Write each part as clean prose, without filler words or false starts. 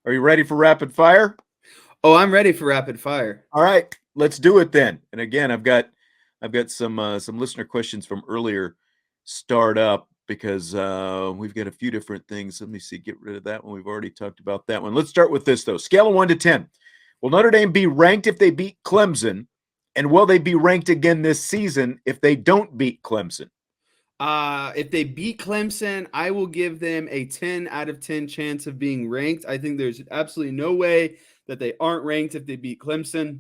Are you ready for rapid fire? Oh, I'm ready for rapid fire. All right, let's do it then. And again, I've got some listener questions from earlier start up because we've got a few different things. Let me see. Get rid of that one. We've already talked about that one. Let's start with this though. Scale of 1 to 10. Will Notre Dame be ranked if they beat Clemson? And will they be ranked again this season if they don't beat Clemson? If they beat Clemson, I will give them a 10 out of 10 chance of being ranked. I think there's absolutely no way that they aren't ranked if they beat Clemson.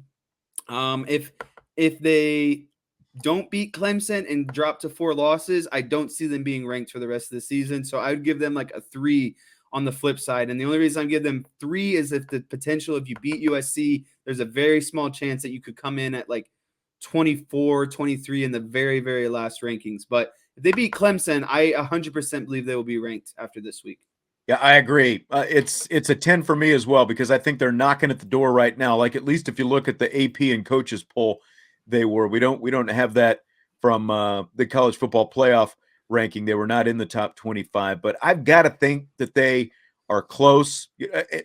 If they don't beat Clemson and drop to 4 losses, I don't see them being ranked for the rest of the season. So I would give them like a 3 on the flip side. And the only reason I give them 3 is if the potential, if you beat USC, there's a very small chance that you could come in at like 24, 23 in the very, very last rankings. But if they beat Clemson, I 100% believe they will be ranked after this week. Yeah, I agree. It's a 10 for me as well because I think they're knocking at the door right now. Like at least if you look at the AP and coaches poll, they were. We don't have that from the college football playoff ranking. They were not in the top 25, but I've got to think that they are close.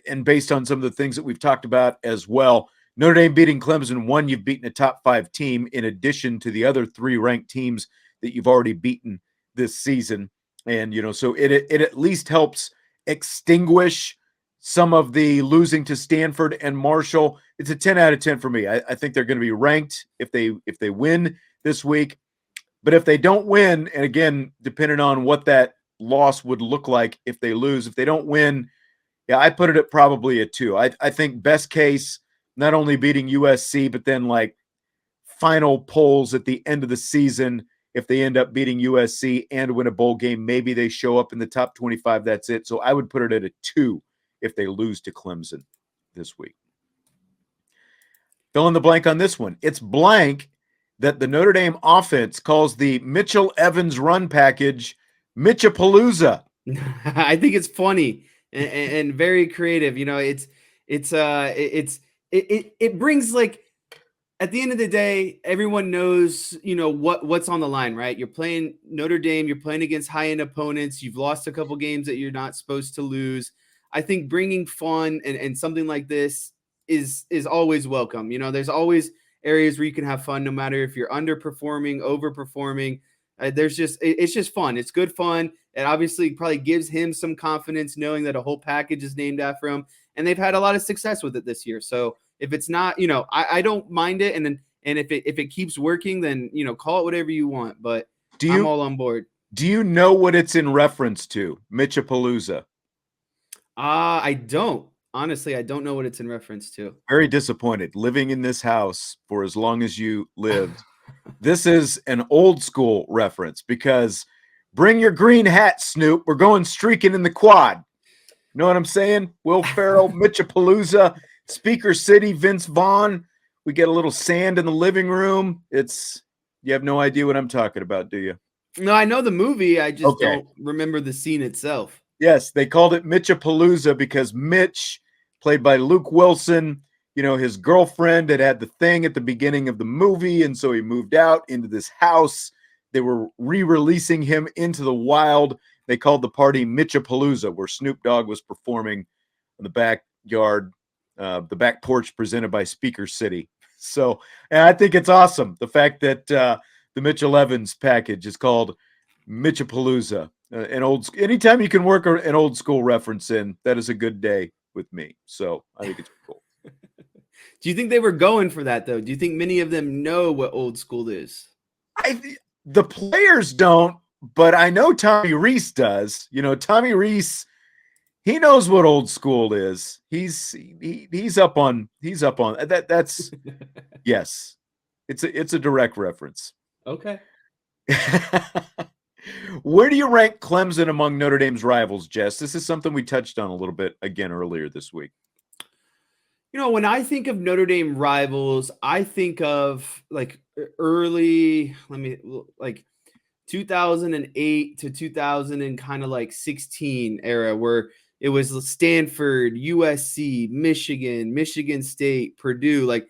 And based on some of the things that we've talked about as well, Notre Dame beating Clemson, one, you've beaten a top 5 team in addition to the other 3 ranked teams that you've already beaten this season. And, so it at least helps extinguish some of the losing to Stanford and Marshall. It's a 10 out of 10 for me. I think they're going to be ranked if they win this week. But if they don't win, and again, depending on what that loss would look like if they lose, if they don't win, yeah, I put it at probably a 2. I think best case, not only beating USC, but then like final polls at the end of the season, if they end up beating USC and win a bowl game, maybe they show up in the top 25. That's it. So I would put it at a 2 if they lose to Clemson this week. Fill in the blank on this one. It's blank that the Notre Dame offense calls the Mitchell Evans run package Mitch-A-Palooza. I think it's funny and very creative. It brings like, at the end of the day, everyone knows, what's on the line, right? You're playing Notre Dame. You're playing against high-end opponents. You've lost a couple games that you're not supposed to lose. I think bringing fun and something like this is always welcome. There's always areas where you can have fun, no matter if you're underperforming, overperforming. It's just fun. It's good fun. It obviously probably gives him some confidence knowing that a whole package is named after him. And they've had a lot of success with it this year. So if it's not, I don't mind it. And if it keeps working, then, call it whatever you want. But I'm all on board. Do you know what it's in reference to? Mitch-A-Palooza. I don't. Honestly, I don't know what it's in reference to. Very disappointed. Living in this house for as long as you lived. This is an old school reference because bring your green hat, Snoop. We're going streaking in the quad. You know what I'm saying? Will Ferrell, Mitch-A-Palooza, Speaker City, Vince Vaughn. We get a little sand in the living room. You have no idea what I'm talking about, do you? No, I know the movie. I just don't remember the scene itself. Yes, they called it Mitch-A-Palooza because Mitch, played by Luke Wilson, his girlfriend had the thing at the beginning of the movie, and so he moved out into this house. They were re-releasing him into the wild. They called the party Mitch-A-Palooza, where Snoop Dogg was performing in the backyard, the back porch presented by Speaker City. So, and I think it's awesome, the fact that the Mitchell Evans package is called Mitch-A-Palooza. Anytime you can work an old school reference in, that is a good day with me. So I think it's cool. Do you think they were going for that, though? Do you think many of them know what old school is? The players don't, but I know Tommy Rees does. Tommy Rees, he knows what old school is. He's up on that. That's yes. It's a direct reference. Okay. Where do you rank Clemson among Notre Dame's rivals, Jess? This is something we touched on a little bit again earlier this week. When I think of Notre Dame rivals, I think of like early, 2008 to 2000 and kind of like 16 era where it was Stanford, USC, Michigan State, Purdue. Like,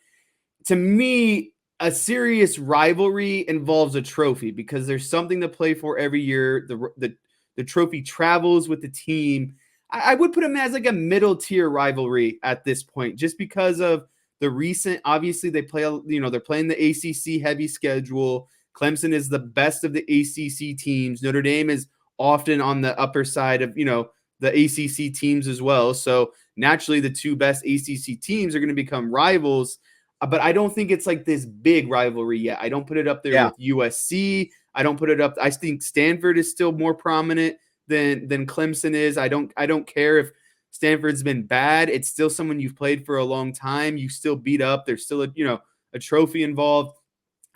to me, a serious rivalry involves a trophy because there's something to play for every year. The trophy travels with the team. I would put them as like a middle tier rivalry at this point, just because of the recent. Obviously, they play. They're playing the ACC heavy schedule. Clemson is the best of the ACC teams. Notre Dame is often on the upper side of the ACC teams as well. So naturally, the two best ACC teams are going to become rivals. But I don't think it's like this big rivalry yet. I don't put it up there with USC. I don't put it up. I think Stanford is still more prominent than Clemson is. I don't care if Stanford's been bad. It's still someone you've played for a long time. You still beat up. There's still a trophy involved.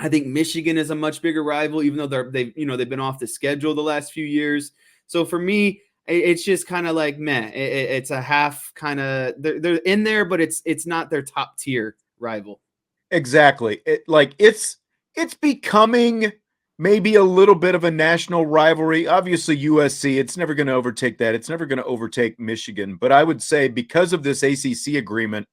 I think Michigan is a much bigger rival, even though they've been off the schedule the last few years. So for me, it's just kind of like meh. It's a half kind of they're in there, but it's not their top tier rival. Exactly. It's becoming maybe a little bit of a national rivalry. Obviously, USC, it's never going to overtake that. It's never going to overtake Michigan. But I would say because of this ACC agreement,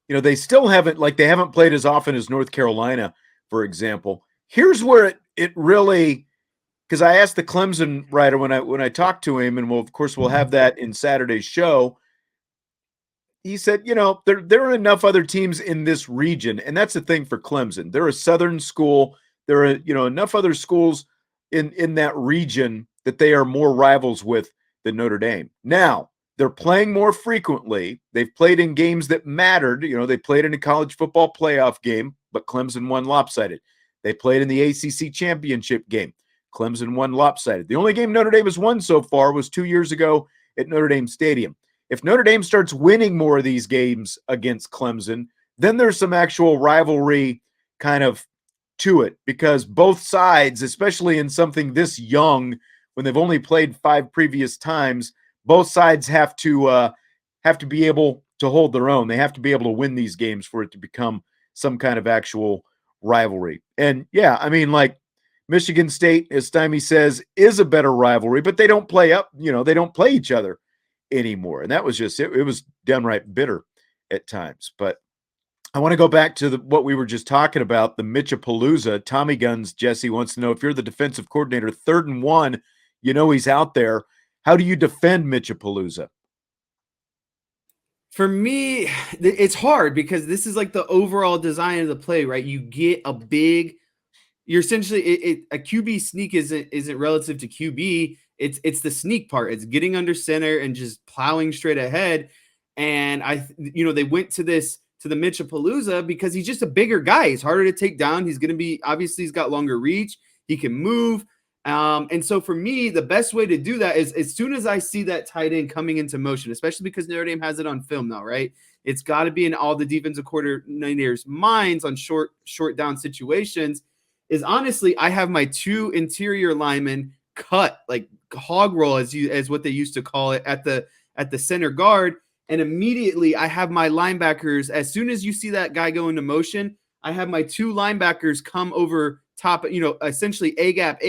they still haven't played as often as North Carolina, for example. Here's where it really, because I asked the Clemson writer when I talked to him, and we'll have that in Saturday's show. He said, there are enough other teams in this region, and that's the thing for Clemson. They're a Southern school. There are, enough other schools in that region that they are more rivals with than Notre Dame. Now, they're playing more frequently. They've played in games that mattered. They played in a college football playoff game, but Clemson won lopsided. They played in the ACC championship game. Clemson won lopsided. The only game Notre Dame has won so far was 2 years ago at Notre Dame Stadium. If Notre Dame starts winning more of these games against Clemson, then there's some actual rivalry kind of to it, because both sides, especially in something this young, when they've only played 5 previous times, both sides have to be able to hold their own. They have to be able to win these games for it to become some kind of actual rivalry. And yeah, I mean, like Michigan State, as Stymie says, is a better rivalry, but they don't play they don't play each other anymore. And that was just it was downright bitter at times. But I want to go back to what we were just talking about, the Mitch-A-Palooza. Tommy Guns Jesse wants to know, if you're the defensive coordinator, 3rd and 1, he's out there. How do you defend Mitch-A-Palooza? For me, it's hard because this is like the overall design of the play, right? You get you're essentially a QB sneak isn't relative to QB. It's the sneak part. It's getting under center and just plowing straight ahead. And they went to the Mitch-A-Palooza because he's just a bigger guy. He's harder to take down. He's going to be, obviously he's got longer reach. He can move. And so for me, the best way to do that is as soon as I see that tight end coming into motion, especially because Notre Dame has it on film now, right? It's got to be in all the defensive coordinators' minds on short down situations. Is honestly, I have my 2 interior linemen cut, like hog roll, as what they used to call it, at the center guard. And immediately I have my linebackers, as soon as you see that guy go into motion, I have my 2 linebackers come over top, essentially A gap.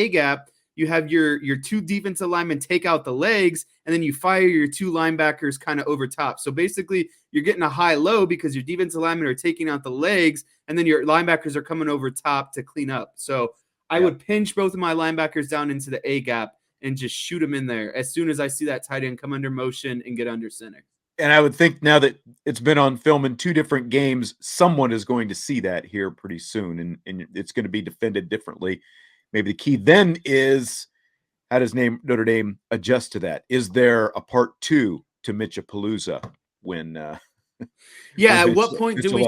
You have your 2 defensive linemen take out the legs, and then you fire your 2 linebackers kind of over top. So basically you're getting a high-low because your defensive linemen are taking out the legs, and then your linebackers are coming over top to clean up. So I would pinch both of my linebackers down into the A gap and just shoot them in there as soon as I see that tight end come under motion and get under center. And I would think now that it's been on film in 2 different games, someone is going to see that here pretty soon, and it's going to be defended differently. Maybe the key then is, how does Notre Dame adjust to that? Is there a part 2 to Mitch-A-Palooza when at what point do we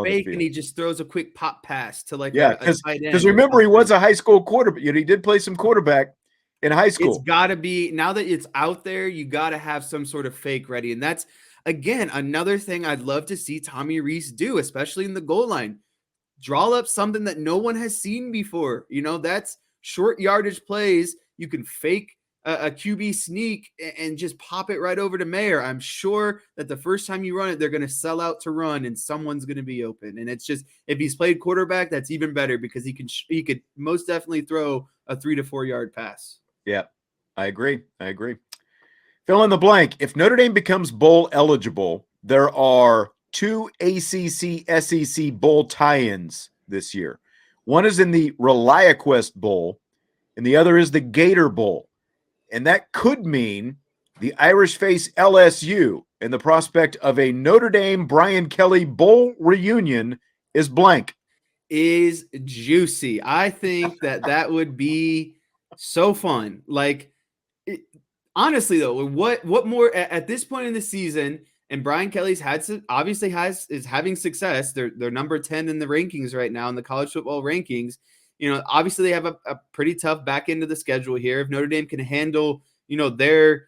fake and he just throws a quick pop pass to a tight end? Because remember, he was a high school quarterback. He did play some quarterback in high school. It's got to be, now that it's out there, you got to have some sort of fake ready. And that's, again, another thing I'd love to see Tommy Rees do, especially in the goal line. Draw up something that no one has seen before. That's short yardage plays. You can fake a QB sneak and just pop it right over to Mayer. I'm sure that the first time you run it, they're going to sell out to run and someone's going to be open. And it's just, if he's played quarterback, that's even better because he could most definitely throw a 3 to 4 yard pass. Yeah, I agree. Fill in the blank. If Notre Dame becomes bowl eligible, there are 2 ACC SEC bowl tie-ins this year. One is in the ReliaQuest Bowl, and the other is the Gator Bowl. And that could mean the Irish face LSU, and the prospect of a Notre Dame Brian Kelly bowl reunion is blank. Is juicy. I think that would be so fun. Like, it, honestly though, what more at this point in the season? And Brian Kelly's obviously is having success. They're number 10 in the rankings right now in the college football rankings. Obviously they have a pretty tough back end of the schedule here. If Notre Dame can handle, their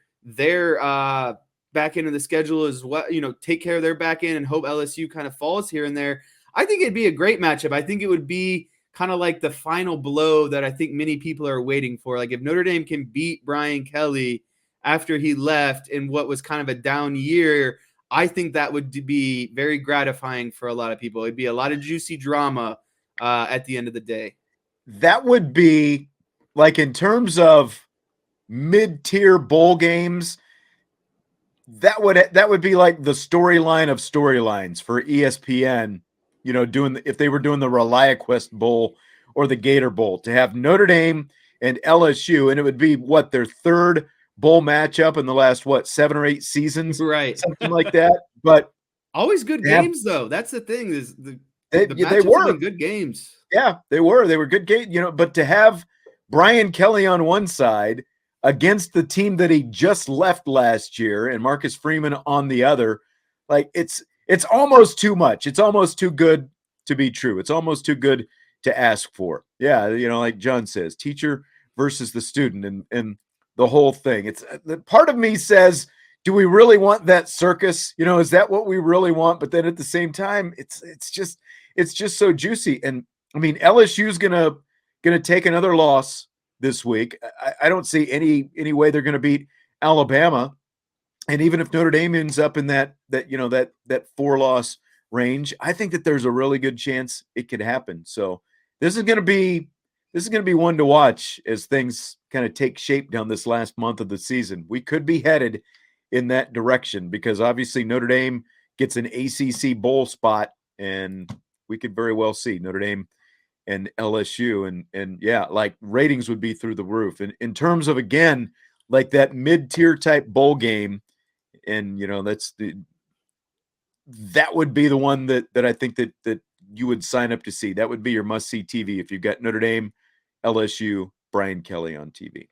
back end of the schedule as well, take care of their back end and hope LSU kind of falls here and there. I think it'd be a great matchup. I think it would be kind of like the final blow that I think many people are waiting for. Like if Notre Dame can beat Brian Kelly after he left in what was kind of a down year, I think that would be very gratifying for a lot of people. It'd be a lot of juicy drama at the end of the day. That would be like, in terms of mid-tier bowl games, that would be like the storyline of storylines for ESPN, if they were doing the ReliaQuest Bowl or the Gator Bowl, to have Notre Dame and LSU, and it would be their third bowl matchup in the last 7 or 8 seasons, right? Something like that. But always good games, though. That's the thing, is the they were good games. Yeah, they were good games, but to have Brian Kelly on one side against the team that he just left last year and Marcus Freeman on the other, like it's almost too much. It's almost too good to be true. It's almost too good to ask for. Yeah, like John says, teacher versus the student and the whole thing. It's part of me says, do we really want that circus? Is that what we really want? But then at the same time, it's just so juicy. And I mean, LSU's gonna take another loss this week. I don't see any way they're gonna beat Alabama. And even if Notre Dame ends up in that 4-loss range, I think that there's a really good chance it could happen. So this is gonna be one to watch as things kind of take shape down this last month of the season. We could be headed in that direction because obviously Notre Dame gets an ACC bowl spot, and we could very well see Notre Dame and LSU, and yeah, like ratings would be through the roof. And in terms of, again, like that mid-tier type bowl game, and that would be the one that I think that you would sign up to see. That would be your must-see TV if you've got Notre Dame, LSU, Brian Kelly on TV.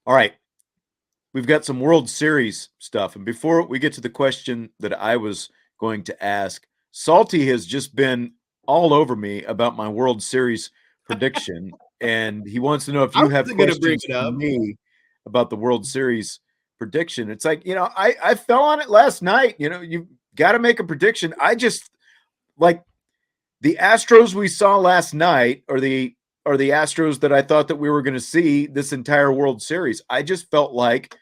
All right. We've got some World Series stuff. And before we get to the question that I was going to ask, Salty has just been all over me about my World Series prediction. And he wants to know if you have questions for me about the World Series prediction. It's like, I fell on it last night. You've got to make a prediction. I just, like, the Astros we saw last night are the Astros that I thought that we were going to see this entire World Series. I just felt like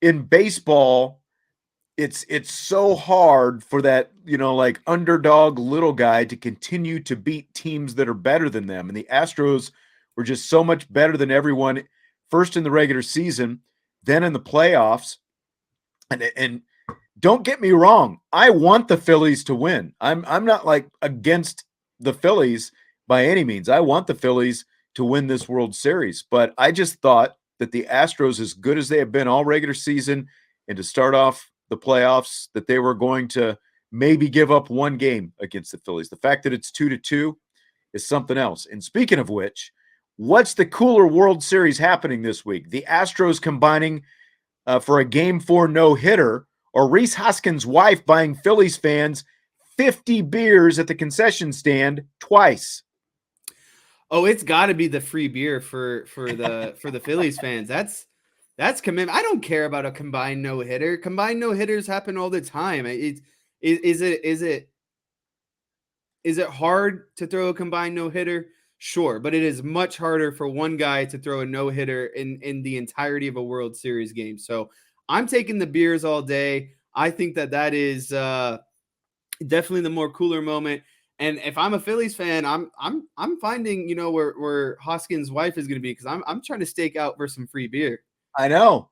in baseball, it's so hard for that, like underdog little guy to continue to beat teams that are better than them. And the Astros were just so much better than everyone, first in the regular season, then in the playoffs. And don't get me wrong, I want the Phillies to win. I'm not like against the Phillies by any means. I want the Phillies to win this World Series, but I just thought that the Astros, as good as they have been all regular season, and to start off the playoffs, that they were going to maybe give up one game against the Phillies. The fact that it's 2-2 is something else. And speaking of which, what's the cooler World Series happening this week? The Astros combining for a Game 4 no-hitter, or Reese Hoskins' wife buying Phillies fans 50 beers at the concession stand twice? Oh, it's got to be the free beer for the Phillies fans. That's commitment. I don't care about a combined no-hitter. Combined no-hitters happen all the time. Is it hard to throw a combined no-hitter? Sure, but it is much harder for one guy to throw a no-hitter in the entirety of a World Series game. So I'm taking the beers all day. I think that is definitely the more cooler moment. And if I'm a Phillies fan, I'm finding where Hoskins' wife is going to be, because I'm trying to stake out for some free beer. I know.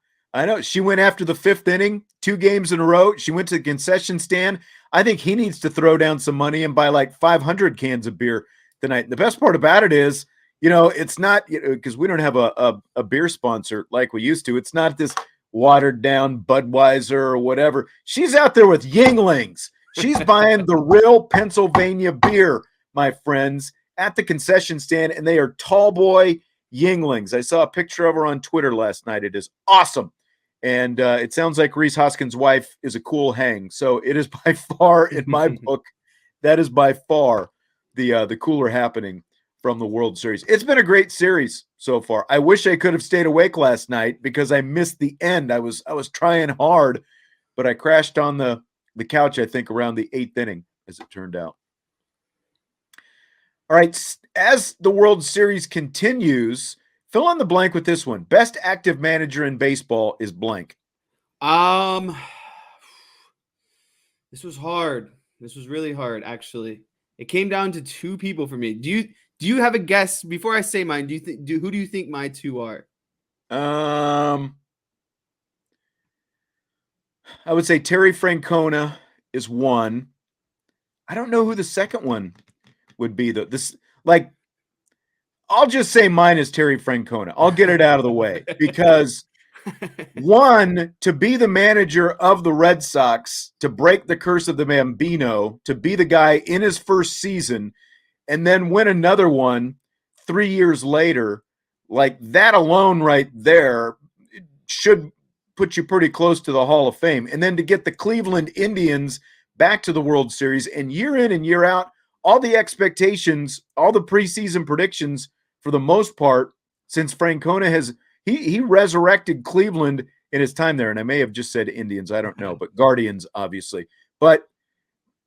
She went after the 5th inning, 2 games in a row. She went to the concession stand. I think he needs to throw down some money and buy like 500 cans of beer tonight. The best part about it is, it's not, because we don't have a beer sponsor like we used to. It's not this watered down Budweiser or whatever. She's out there with Yinglings. She's buying the real Pennsylvania beer, my friends, at the concession stand, and they are tall boy Yinglings. I saw a picture of her on Twitter last night. It is awesome. And it sounds like Reese Hoskins' wife is a cool hang. So it is by far, in my book, that is by far the cooler happening from the World Series. It's been a great series so far. I wish I could have stayed awake last night because I missed the end. I was trying hard, but I crashed on the couch, I think, around the 8th inning, as it turned out. All right, as the World Series continues, fill in the blank with this one. Best active manager in baseball is blank. This was hard. This was really hard, actually. It came down to 2 people for me. Do you have a guess before I say mine? Who do you think my 2 are? I would say Terry Francona is one. I don't know who the second one would be though. I'll just say mine is Terry Francona. I'll get it out of the way because one, to be the manager of the Red Sox, to break the curse of the Bambino, to be the guy in his first season, and then win another one 3 years later, like that alone right there should put you pretty close to the Hall of Fame. And then to get the Cleveland Indians back to the World Series, and year in and year out, all the expectations, all the preseason predictions, for the most part, since Francona has he resurrected Cleveland in his time there. And I may have just said Indians, I don't know, but Guardians, obviously. But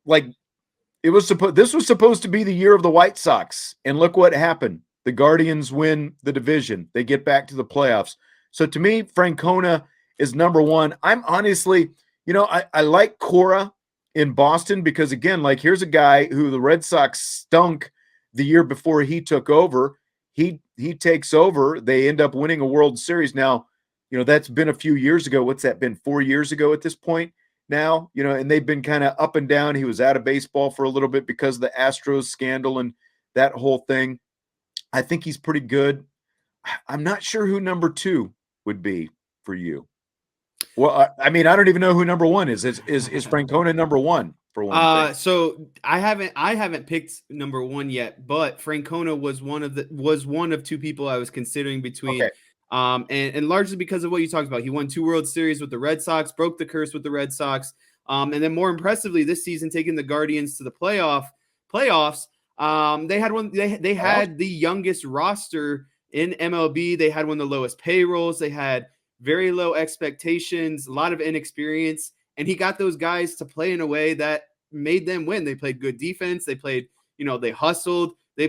like this was supposed to be the year of the White Sox, and look what happened. The Guardians win the division. They get back to the playoffs. So to me, Francona is number one. I'm honestly, I like Cora in Boston because, again, like here's a guy who the Red Sox stunk the year before he took over. He takes over. They end up winning a World Series. Now, that's been a few years ago. What's that been? 4 years ago at this point now, and they've been kind of up and down. He was out of baseball for a little bit because of the Astros scandal and that whole thing. I think he's pretty good. I'm not sure who number 2 would be for you. Well, I mean, I don't even know who number 1 is. Is Francona number 1 for one thing? So I haven't picked number 1 yet, but Francona was one of 2 people I was considering between. Okay. And largely because of what you talked about. He won 2 World Series with the Red Sox, broke the curse with the Red Sox. And then more impressively this season, taking the Guardians to the playoffs. They had one. They had the youngest roster in MLB. They had one of the lowest payrolls. They had very low expectations, a lot of inexperience, and he got those guys to play in a way that made them win. They played good defense. They played, they hustled. They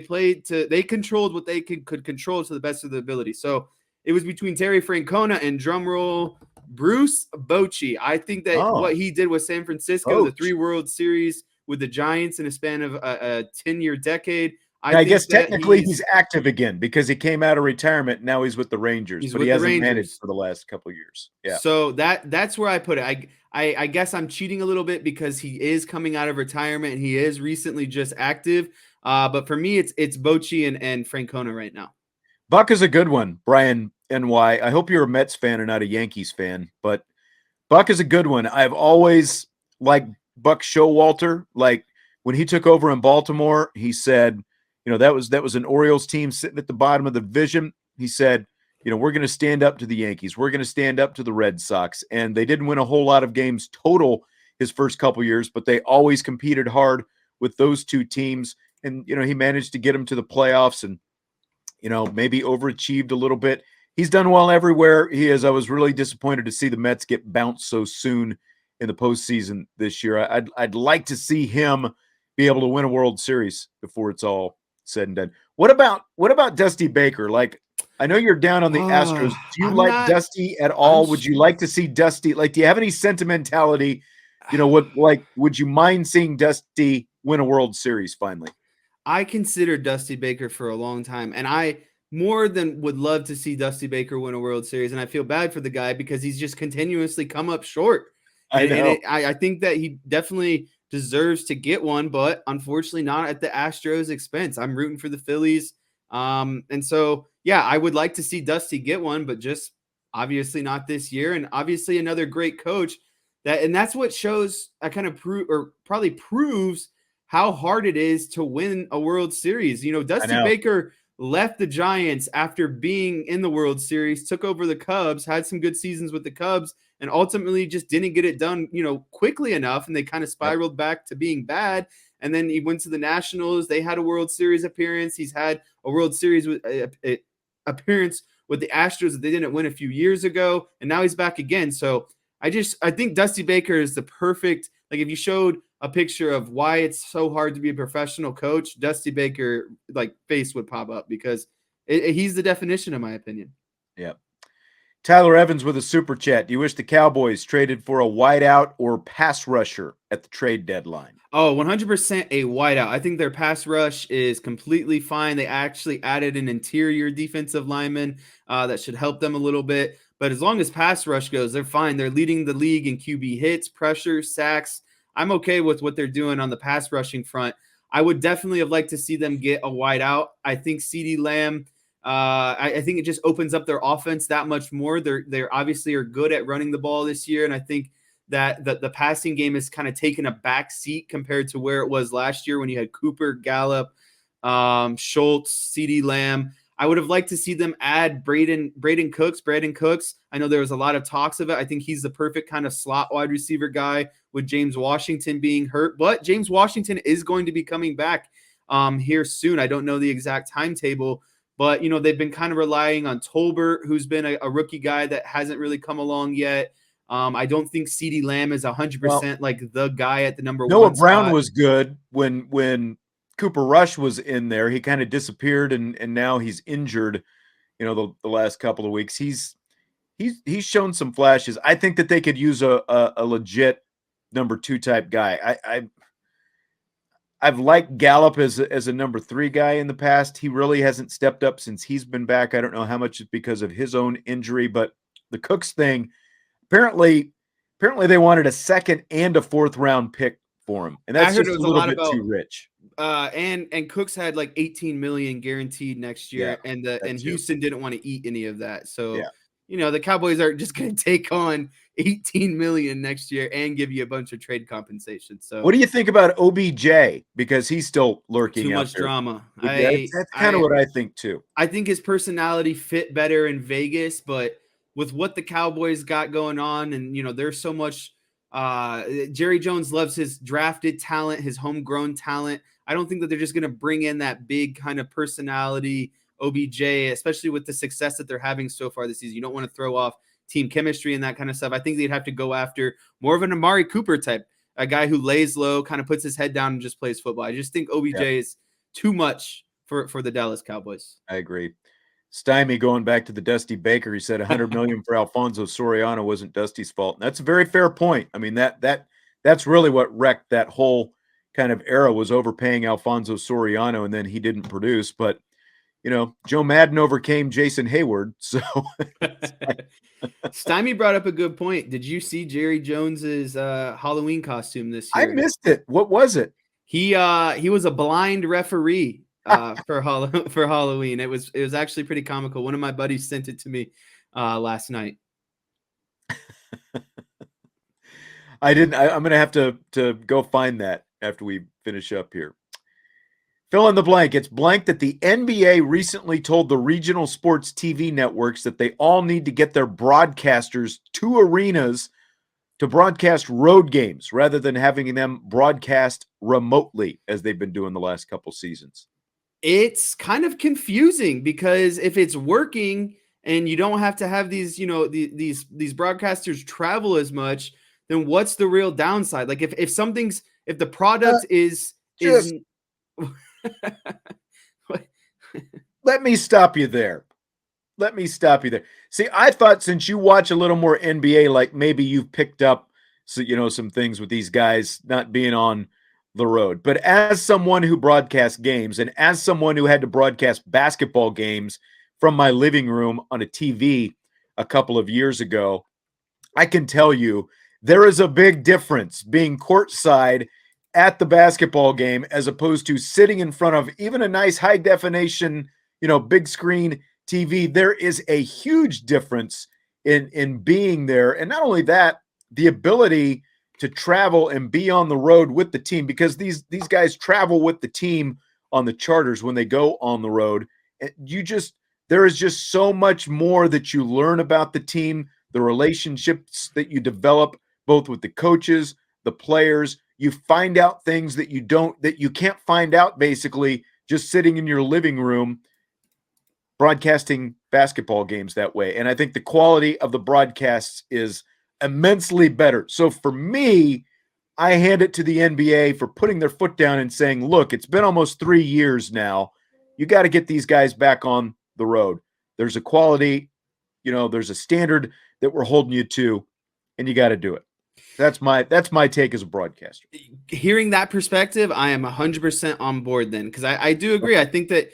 controlled what they could control to the best of their ability. So it was between Terry Francona and drumroll Bruce Bochy. I think that what he did with San Francisco, the 3 World Series with the Giants in a span of a 10-year decade. I guess technically he's active again because he came out of retirement. Now he's with the Rangers, but he hasn't managed for the last couple of years. Yeah. So that's where I put it. I guess I'm cheating a little bit because he is coming out of retirement and he is recently just active. But for me, it's Bochy and Francona right now. Buck is a good one, Brian NY. I hope you're a Mets fan and not a Yankees fan, but Buck is a good one. I've always liked Buck Showalter. Like when he took over in Baltimore, he said, that was an Orioles team sitting at the bottom of the division. He said, we're going to stand up to the Yankees. We're going to stand up to the Red Sox. And they didn't win a whole lot of games total his first couple years, but they always competed hard with those 2 teams. And, he managed to get them to the playoffs and, maybe overachieved a little bit. He's done well everywhere he is. I was really disappointed to see the Mets get bounced so soon in the postseason this year. I'd like to see him be able to win a World Series before it's all said and done. What about Dusty Baker? Like, I know you're down on the Astros. Do you like Dusty at all? Would you like to see Dusty? Like, do you have any sentimentality? Would you mind seeing Dusty win a World Series finally? I considered Dusty Baker for a long time, and I more than would love to see Dusty Baker win a World Series. And I feel bad for the guy because he's just continuously come up short. I think that he definitely deserves to get one, but unfortunately not at the Astros' expense. I'm rooting for the Phillies And so, yeah, I would like to see Dusty get one, but just obviously not this year. And obviously another great coach and that's what shows I kind of prove or probably proves how hard it is to win a World Series. I Dusty know. Baker left the Giants after being in the World Series, took over the Cubs, had some good seasons with the Cubs, and ultimately just didn't get it done, quickly enough. And they kind of spiraled back to being bad. And then he went to the Nationals. They had a World Series appearance. He's had a World Series appearance with the Astros that they didn't win a few years ago. And now he's back again. So I think Dusty Baker is the perfect, like if you showed a picture of why it's so hard to be a professional coach, Dusty Baker face would pop up because he's the definition, in my opinion. Yeah. Tyler Evans with a super chat. Do you wish the Cowboys traded for a wideout or pass rusher at the trade deadline? Oh, 100% a wideout. I think their pass rush is completely fine. They actually added an interior defensive lineman that should help them a little bit. But as long as pass rush goes, they're fine. They're leading the league in QB hits, pressure, sacks. I'm okay with what they're doing on the pass rushing front. I would definitely have liked to see them get a wideout. I think CeeDee Lamb, I think it just opens up their offense that much more. They're obviously are good at running the ball this year, and I think that the passing game has kind of taken a back seat compared to where it was last year when you had Cooper, Gallup, Schultz, CeeDee Lamb. I would have liked to see them add Brandon Cooks. I know there was a lot of talks of it. I think he's the perfect kind of slot wide receiver guy with James Washington being hurt. But James Washington is going to be coming back here soon. I don't know the exact timetable, but, they've been kind of relying on Tolbert, who's been a rookie guy that hasn't really come along yet. I don't think CeeDee Lamb is 100% like the guy at the number Noah one Brown spot. was good when Cooper Rush was in there. He kind of disappeared, and now he's injured. The last couple of weeks, he's shown some flashes. I think that they could use a legit number 2 type guy. I've liked Gallup as a number 3 guy in the past. He really hasn't stepped up since he's been back. I don't know how much is because of his own injury, but the Cooks thing, apparently they wanted a 2nd and a 4th round pick for him, and that's just a little bit too rich. And Cooks had like 18 million guaranteed next year, Yeah, and Houston didn't want to eat any of that. So, yeah. The Cowboys are just going to take on 18 million next year and give you a bunch of trade compensation. So, what do you think about OBJ? Because he's still lurking too out much there. drama. That's kind of what I think too. I think his personality fit better in Vegas, but with what the Cowboys got going on, and there's so much. Jerry Jones loves his drafted talent, his homegrown talent. I don't think that they're just going to bring in that big kind of personality OBJ, especially with the success that they're having so far this season. You don't want to throw off team chemistry and that kind of stuff. I think they'd have to go after more of an Amari Cooper type, a guy who lays low, kind of puts his head down and just plays football. I just think OBJ is too much for the Dallas Cowboys. I agree. Stymie going back to the Dusty Baker, he said $100 million for Alfonso Soriano wasn't Dusty's fault. And that's a very fair point. I mean, that's really what wrecked that whole kind of era, was overpaying Alfonso Soriano, and then he didn't produce. But Joe Madden overcame Jason Hayward. So Stymie brought up a good point. Did you see Jerry Jones's Halloween costume this year? I missed it. What was it? He was a blind referee for Halloween. It was actually pretty comical. One of my buddies sent it to me last night. I didn't. I'm going to have to go find that after we finish up here. Fill in the blank. It's blank that the NBA recently told the regional sports TV networks that they all need to get their broadcasters to arenas to broadcast road games rather than having them broadcast remotely as they've been doing the last couple seasons. It's kind of confusing because if it's working and you don't have to have these, these broadcasters travel as much, then what's the real downside? Like if the product is Let me stop you there. See, I thought since you watch a little more NBA, like maybe you've picked up some things with these guys not being on the road. But as someone who broadcasts games, and as someone who had to broadcast basketball games from my living room on a TV a couple of years ago, I can tell you there is a big difference being courtside at the basketball game as opposed to sitting in front of even a nice high definition, big screen TV. There is a huge difference in being there. And not only that, the ability to travel and be on the road with the team, because these guys travel with the team on the charters when they go on the road. And there is just so much more that you learn about the team, the relationships that you develop both with the coaches, the players. You find out things that you can't find out basically just sitting in your living room broadcasting basketball games that way. And I think the quality of the broadcasts is immensely better. So for me, I hand it to the NBA for putting their foot down and saying, look, it's been almost 3 years now. You got to get these guys back on the road. There's a quality, there's a standard that we're holding you to, and you got to do it. That's my take as a broadcaster. Hearing that perspective, I am 100% on board then, because I do agree. I think that,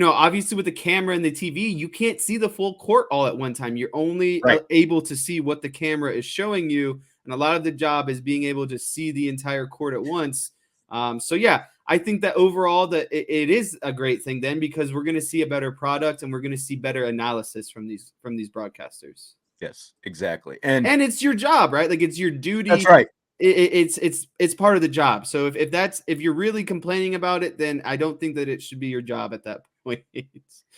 obviously with the camera and the TV, you can't see the full court all at one time. You're only able to see what the camera is showing you. And a lot of the job is being able to see the entire court at once. So yeah, I think that overall that it is a great thing then, because we're going to see a better product and we're going to see better analysis from these broadcasters. Yes, exactly. And it's your job, right? Like it's your duty. That's right. It's part of the job. So if you're really complaining about it, then I don't think that it should be your job at that point.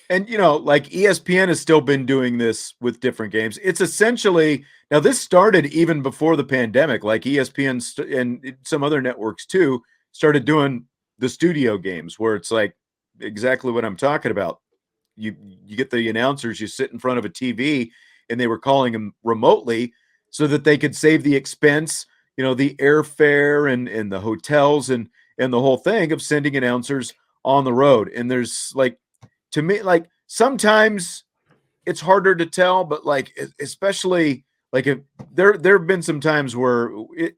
And like ESPN has still been doing this with different games. It's essentially, now this started even before the pandemic, like ESPN and some other networks too started doing the studio games where it's like exactly what I'm talking about. You get the announcers, you sit in front of a TV, and they were calling them remotely so that they could save the expense, the airfare and the hotels and the whole thing of sending announcers on the road. And there's to me, sometimes it's harder to tell, but especially if there have been some times where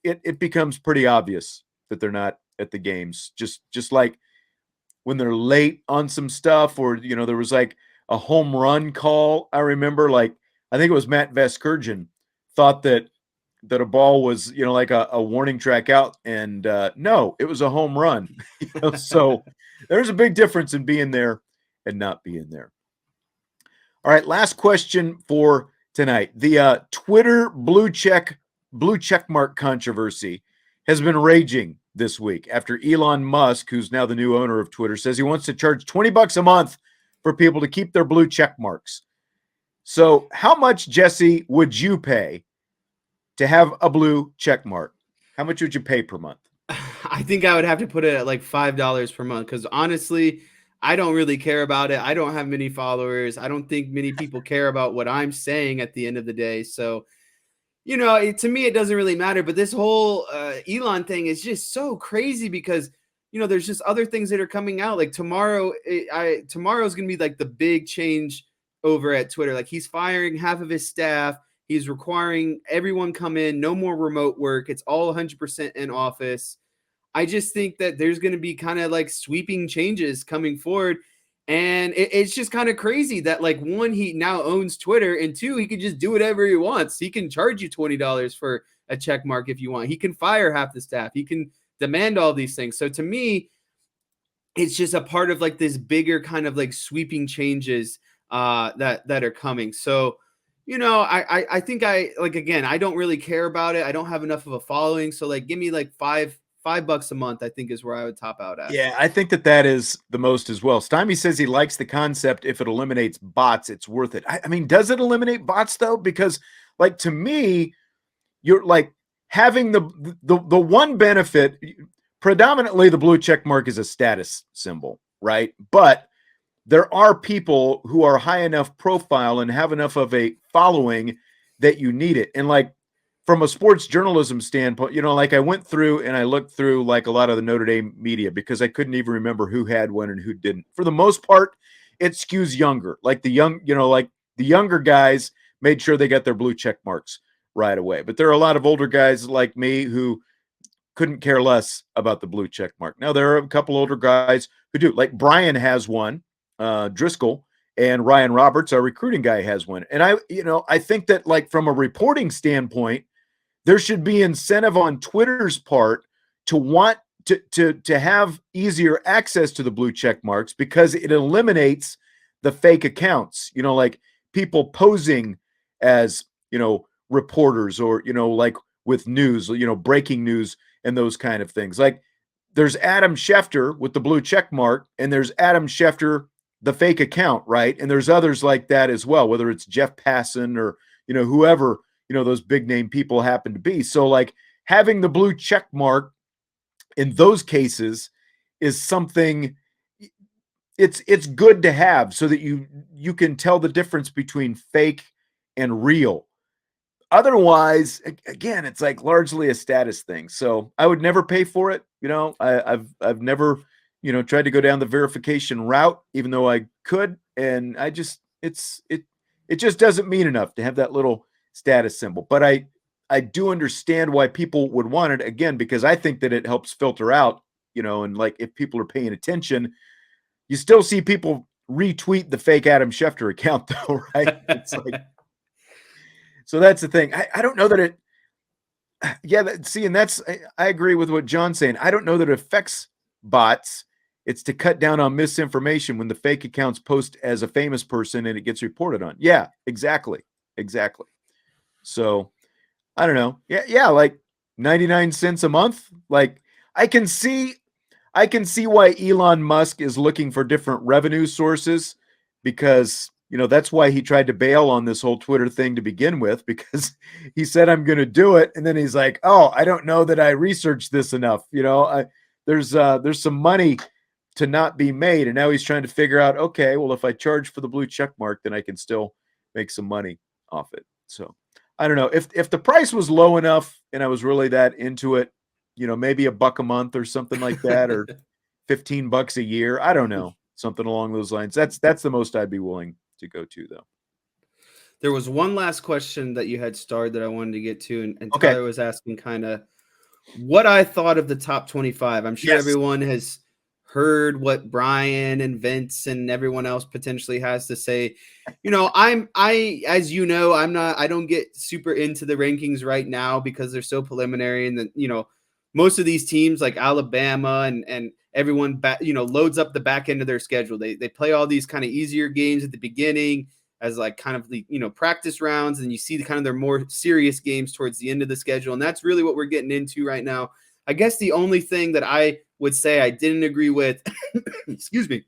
it becomes pretty obvious that they're not at the games, just like when they're late on some stuff, or there was a home run call. I remember I think it was Matt Vasgersian thought that a ball was a warning track out, and no, it was a home run. So there's a big difference in being there and not being there. All right, last question for tonight. The Twitter blue check mark controversy has been raging this week after Elon Musk, who's now the new owner of Twitter, says he wants to charge $20 a month for people to keep their blue check marks. So how much, Jesse, would you pay to have a blue check mark? How much would you pay per month? I think I would have to put it at $5 per month, because honestly, I don't really care about it. I don't have many followers. I don't think many people care about what I'm saying at the end of the day. So, to me, it doesn't really matter. But this whole Elon thing is just so crazy because, there's just other things that are coming out. Like tomorrow's going to be the big change over at Twitter. He's firing half of his staff. He's requiring everyone come in, no more remote work. It's all 100% in office. I just think that there's going to be kind of sweeping changes coming forward. And it's just kind of crazy that one, he now owns Twitter, and two, he can just do whatever he wants. He can charge you $20 for a check mark if you want. He can fire half the staff. He can demand all these things. So to me, it's just a part of this bigger kind of sweeping changes that are coming. So, I think again, I don't really care about it. I don't have enough of a following. So give me $5 a month, I think is where I would top out at. Yeah, I think that is the most as well. Stymie says he likes the concept. If it eliminates bots, it's worth it. I mean, does it eliminate bots though? Because to me, you're having the one benefit, predominantly the blue check mark is a status symbol, right? But there are people who are high enough profile and have enough of a following that you need it. And from a sports journalism standpoint, I went through and I looked through a lot of the Notre Dame media because I couldn't even remember who had one and who didn't. For the most part, it skews younger. The younger guys made sure they got their blue check marks right away. But there are a lot of older guys like me who couldn't care less about the blue check mark. Now, there are a couple older guys who do. Brian has one, Driscoll, and Ryan Roberts, our recruiting guy, has one. And I think that from a reporting standpoint, there should be incentive on Twitter's part to want to have easier access to the blue check marks, because it eliminates the fake accounts, like people posing as, reporters, or, like with news, breaking news and those kind of things. Like there's Adam Schefter with the blue check mark, and there's Adam Schefter, the fake account, right? And there's others like that as well, whether it's Jeff Passan or, whoever, those big name people happen to be. So like having the blue check mark in those cases is something, it's good to have, so that you can tell the difference between fake and real. Otherwise, again, it's like largely a status thing. So I would never pay for it. I've never, tried to go down the verification route, even though I could. And it just doesn't mean enough to have that little status symbol. But I do understand why people would want it, again, because I think that it helps filter out, and like if people are paying attention, you still see people retweet the fake Adam Schefter account though, right? It's like, so that's the thing. I don't know that it, and that's, I agree with what John's saying. I don't know that it affects bots. It's to cut down on misinformation when the fake accounts post as a famous person and it gets reported on. Yeah, exactly. So I don't know. Yeah, like 99 cents a month. Like I can see why Elon Musk is looking for different revenue sources, because that's why he tried to bail on this whole Twitter thing to begin with, because he said, I'm going to do it. And then he's like, oh, I don't know that I researched this enough. There's some money to not be made. And now he's trying to figure out, okay, well, if I charge for the blue check mark, then I can still make some money off it. So I don't know if the price was low enough and I was really that into it, maybe $1 a month or something like that, or $15 a year. I don't know. Something along those lines. That's the most I'd be willing to go to, though. There was one last question that you had starred that I wanted to get to, and Okay. Tyler was asking kind of what I thought of the top 25. I'm sure everyone has heard what Brian and Vince and everyone else potentially has to say. As I don't get super into the rankings right now because they're so preliminary, and then, most of these teams like Alabama and everyone loads up the back end of their schedule. They play all these kind of easier games at the beginning as like kind of the practice rounds, and you see the kind of their more serious games towards the end of the schedule, and that's really what we're getting into right now. I guess the only thing that I would say I didn't agree with, excuse me,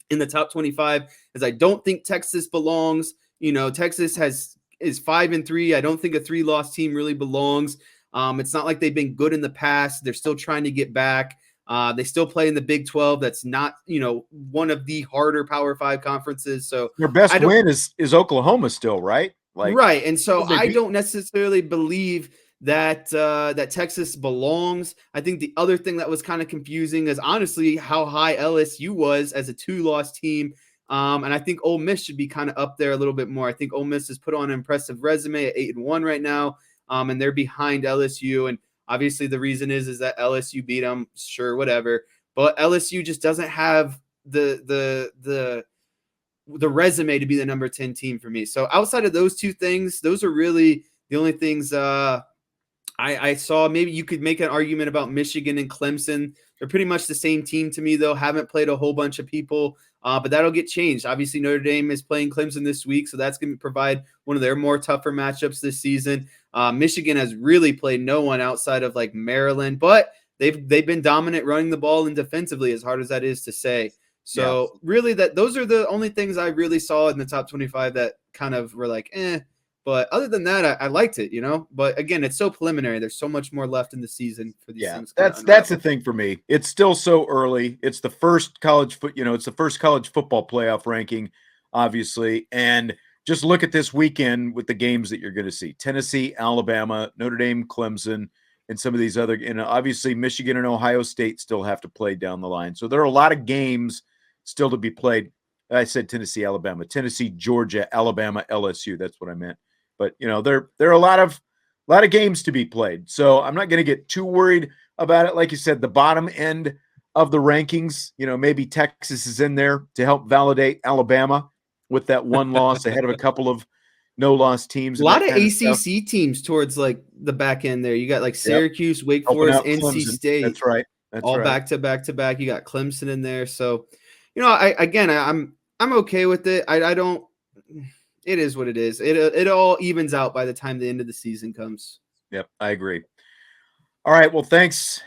in the top 25 is I don't think Texas belongs. Texas is 5-3. I don't think a 3-loss team really belongs. It's not like they've been good in the past. They're still trying to get back. They still play in the Big 12. That's not, one of the harder Power 5 conferences. So their best win is Oklahoma still, right? Right. And so I don't necessarily believe that Texas belongs. I think the other thing that was kind of confusing is honestly how high LSU was as a 2-loss team. And I think Ole Miss should be kind of up there a little bit more. I think Ole Miss has put on an impressive resume at 8-1 right now. And they're behind LSU. And obviously the reason is that LSU beat them, sure, whatever. But LSU just doesn't have the resume to be the number 10 team for me. So outside of those two things, those are really the only things I saw. Maybe you could make an argument about Michigan and Clemson. They're pretty much the same team to me, though. Haven't played a whole bunch of people, but that'll get changed. Obviously, Notre Dame is playing Clemson this week, so that's going to provide one of their more tougher matchups this season. Michigan has really played no one outside of like Maryland, but they've been dominant running the ball and defensively, as hard as that is to say. So really, those are the only things I really saw in the top 25 that kind of were like, eh. But other than that, I liked it, But again, it's so preliminary. There's so much more left in the season for these things. That's the thing for me. It's still so early. It's the first college it's the first college football playoff ranking, obviously. And just look at this weekend with the games that you're going to see: Tennessee, Alabama, Notre Dame, Clemson, and some of these other. And obviously, Michigan and Ohio State still have to play down the line. So there are a lot of games still to be played. I said Tennessee, Alabama, Tennessee, Georgia, Alabama, LSU. That's what I meant. But there are a lot of games to be played. So I'm not going to get too worried about it. Like you said, the bottom end of the rankings, maybe Texas is in there to help validate Alabama with that one loss ahead of a couple of no-loss teams. A lot of ACC teams towards like the back end there. You got like Syracuse, Wake Forest, NC State. That's right. All back to back to back. You got Clemson in there. So, I'm I'm okay with it. I don't. It is what it is. It all evens out by the time the end of the season comes. Yep, I agree. All right. Well, thanks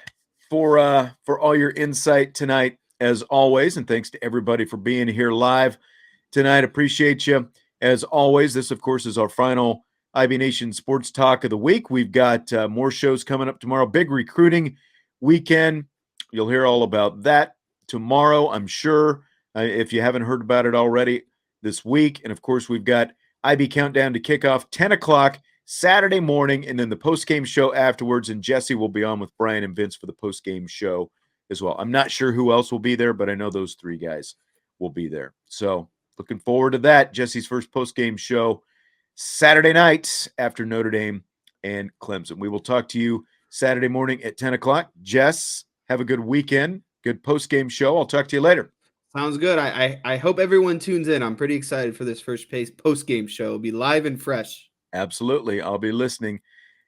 for all your insight tonight, as always, and thanks to everybody for being here live tonight. Appreciate you as always. This, of course, is our final IB Nation Sports Talk of the week. We've got more shows coming up tomorrow. Big recruiting weekend. You'll hear all about that tomorrow, I'm sure, if you haven't heard about it already this week. And of course, we've got IB Countdown to Kickoff, 10 o'clock Saturday morning, and then the post-game show afterwards. And Jesse will be on with Brian and Vince for the post-game show as well. I'm not sure who else will be there, but I know those three guys will be there. So looking forward to that. Jesse's first post-game show Saturday night after Notre Dame and Clemson. We will talk to you Saturday morning at 10 o'clock. Jess, have a good weekend. Good post-game show. I'll talk to you later. Sounds good. I hope everyone tunes in. I'm pretty excited for this first post-game show. It'll be live and fresh. Absolutely. I'll be listening.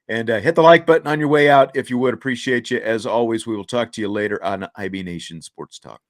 And hit the like button on your way out if you would. Appreciate you. As always, we will talk to you later on IB Nation Sports Talk.